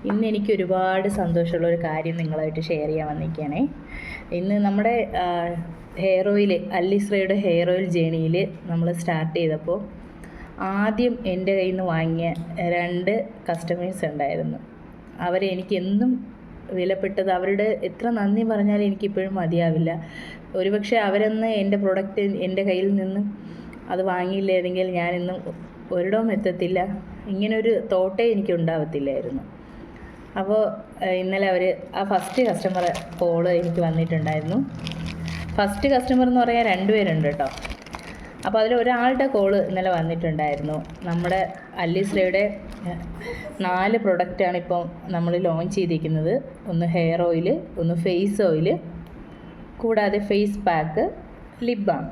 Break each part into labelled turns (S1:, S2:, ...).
S1: ഇന്ന് എനിക്ക് ഒരുപാട് സന്തോഷമുള്ള ഒരു കാര്യം നിങ്ങളായിട്ട് ഷെയർ ചെയ്യാൻ വന്നിരിക്കുകയാണേ. ഇന്ന് നമ്മുടെ ഹെയർ ഓയിൽ അല്ലിസ്രയുടെ ഹെയർ ഓയിൽ ജേണിയിൽ നമ്മൾ സ്റ്റാർട്ട് ചെയ്തപ്പോൾ ആദ്യം എൻ്റെ കയ്യിൽ നിന്ന് വാങ്ങിയ 2 കസ്റ്റമേഴ്സ് ഉണ്ടായിരുന്നു. അവരെ എനിക്ക് എന്നും വിലപ്പെട്ടത്, അവരുടെ എത്ര നന്ദി പറഞ്ഞാലും എനിക്കിപ്പോഴും മതിയാവില്ല. ഒരുപക്ഷെ അവരൊന്ന് എൻ്റെ പ്രൊഡക്റ്റ് എൻ്റെ കയ്യിൽ നിന്ന് അത് വാങ്ങിയില്ലായിരുന്നെങ്കിൽ ഞാനിന്നും ഒരിടവും എത്തത്തില്ല. ഇങ്ങനൊരു തോട്ടേ എനിക്ക് ഉണ്ടാവത്തില്ലായിരുന്നു. അപ്പോൾ ഇന്നലെ അവർ ആ ഫസ്റ്റ് കസ്റ്റമർ കോള് എനിക്ക് വന്നിട്ടുണ്ടായിരുന്നു. ഫസ്റ്റ് കസ്റ്റമർ എന്ന് പറയാൻ 2 പേരുണ്ട് കേട്ടോ. അപ്പോൾ അതിൽ ഒരാളുടെ കോള് ഇന്നലെ വന്നിട്ടുണ്ടായിരുന്നു. നമ്മുടെ അല്ലിസ്രയുടെ 4 പ്രൊഡക്റ്റാണ് ഇപ്പോൾ നമ്മൾ ലോഞ്ച് ചെയ്തിരിക്കുന്നത്. ഒന്ന് ഹെയർ ഓയിൽ, ഒന്ന് ഫേസ് ഓയിൽ, കൂടാതെ ഫേസ് പാക്ക്, ലിപ് ബാം.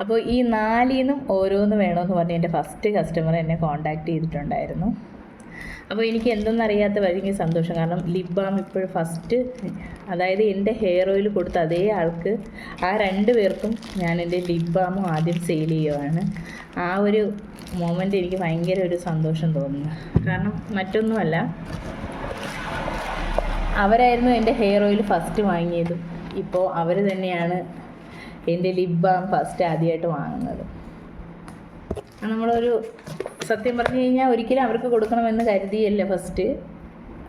S1: അപ്പോൾ ഈ 4ൽ നിന്നും ഓരോന്ന് വേണമെന്ന് പറഞ്ഞ് എൻ്റെ ഫസ്റ്റ് കസ്റ്റമർ എന്നെ കോൺടാക്റ്റ് ചെയ്തിട്ടുണ്ടായിരുന്നു. അപ്പോൾ എനിക്ക് എന്തെന്നറിയാത്ത ഭയങ്കര സന്തോഷം. കാരണം ലിപ് ബാം ഇപ്പോഴും ഫസ്റ്റ്, അതായത് എൻ്റെ ഹെയർ ഓയിൽ കൊടുത്ത അതേ ആൾക്ക് ആ 2 പേർക്കും ഞാൻ എൻ്റെ ലിപ് ബാമും ആദ്യം സെയിൽ ചെയ്യുവാണ്. ആ ഒരു മൊമെൻ്റ് എനിക്ക് ഭയങ്കര ഒരു സന്തോഷം തോന്നുന്നു. കാരണം മറ്റൊന്നുമല്ല, അവരായിരുന്നു എൻ്റെ ഹെയർ ഓയിൽ ഫസ്റ്റ് വാങ്ങിയതും ഇപ്പോൾ അവർ തന്നെയാണ് എൻ്റെ ലിപ് ബാം ഫസ്റ്റ് ആദ്യമായിട്ട് വാങ്ങുന്നത്. നമ്മളൊരു സത്യം പറഞ്ഞു കഴിഞ്ഞാൽ ഒരിക്കലും അവർക്ക് കൊടുക്കണമെന്ന് കരുതിയല്ല ഫസ്റ്റ്.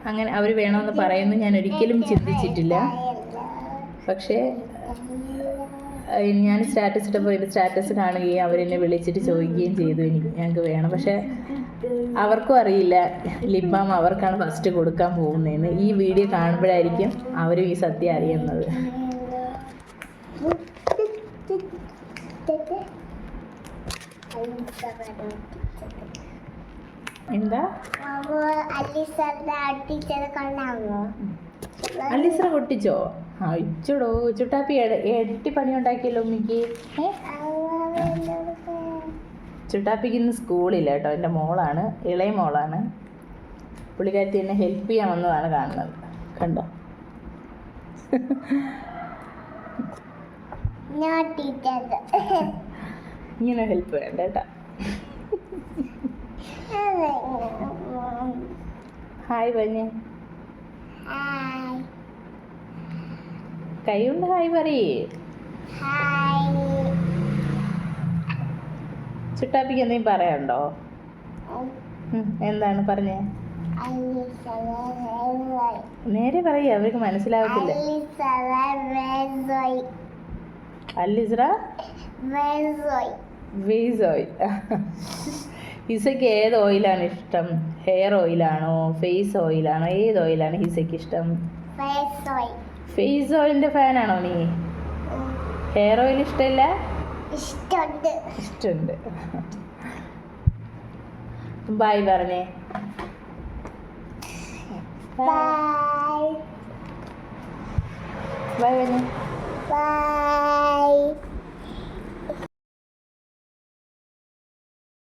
S1: അങ്ങനെ അവർ വേണമെന്ന് പറയുന്നു ഞാൻ ഒരിക്കലും ചിന്തിച്ചിട്ടില്ല. പക്ഷേ ഞാൻ സ്റ്റാറ്റസ് ഇട്ടപ്പോൾ എൻ്റെ സ്റ്റാറ്റസ് കാണുകയും അവരെന്നെ വിളിച്ചിട്ട് ചോദിക്കുകയും ചെയ്തു ഞങ്ങൾക്ക് വേണം. പക്ഷേ അവർക്കും അറിയില്ല ലിപ് ബാം അവർക്കാണ് ഫസ്റ്റ് കൊടുക്കാൻ പോകുന്നതെന്ന്. ഈ വീഡിയോ കാണുമ്പോഴായിരിക്കും അവരും ഈ സത്യം അറിയുന്നത്. എന്താ അല്ലിസ്ര പൊട്ടിച്ചോ? ഇച്ചോടോ ചുട്ടാപ്പി എട്ടി പണി ഉണ്ടാക്കിയല്ലോ ഉമ്മിക്ക്. ചുട്ടാപ്പിക്ക് ഇന്ന് സ്കൂളില്ല കേട്ടോ. എൻ്റെ മോളാണ്, ഇളയ മോളാണ്. പുള്ളിക്കാരത്തി എന്നെ ഹെൽപ്പ് ചെയ്യാൻ വന്നതാണ് കാണുന്നത്. കണ്ടോ? ഇങ്ങനെ ഹെൽപ്പ് വേണ്ട കേട്ടോ. ഹായ് പറഞ്ഞേ. കൈ കൊണ്ട് ഹായ് പറയേ. ചുട്ടാപ്പിക്ക് എന്തെങ്കിലും പറയാനുണ്ടോ? എന്താണ് പറഞ്ഞേ? നേരെ പറയേ, അവർക്ക് മനസ്സിലാവത്തില്ല. അല്ലിസ്ര വേസോയ്. ഹിസയ്ക്ക് ഏത് ഓയിലാണ് ഇഷ്ടം? ഹെയർ ഓയിലാണോ ഫേസ് ഓയിലാണോ? ഏത് ഓയിലാണ് ഹിസയ്ക്ക് ഇഷ്ടം? ഫേസ് ഓയിലിൻ്റെ ഫാനാണോ നീ? ഹെയർ ഓയിൽ ഇഷ്ടമില്ല? ഇഷ്ടമുണ്ട്. ബൈ പറഞ്ഞേ. ബൈ പറഞ്ഞേ.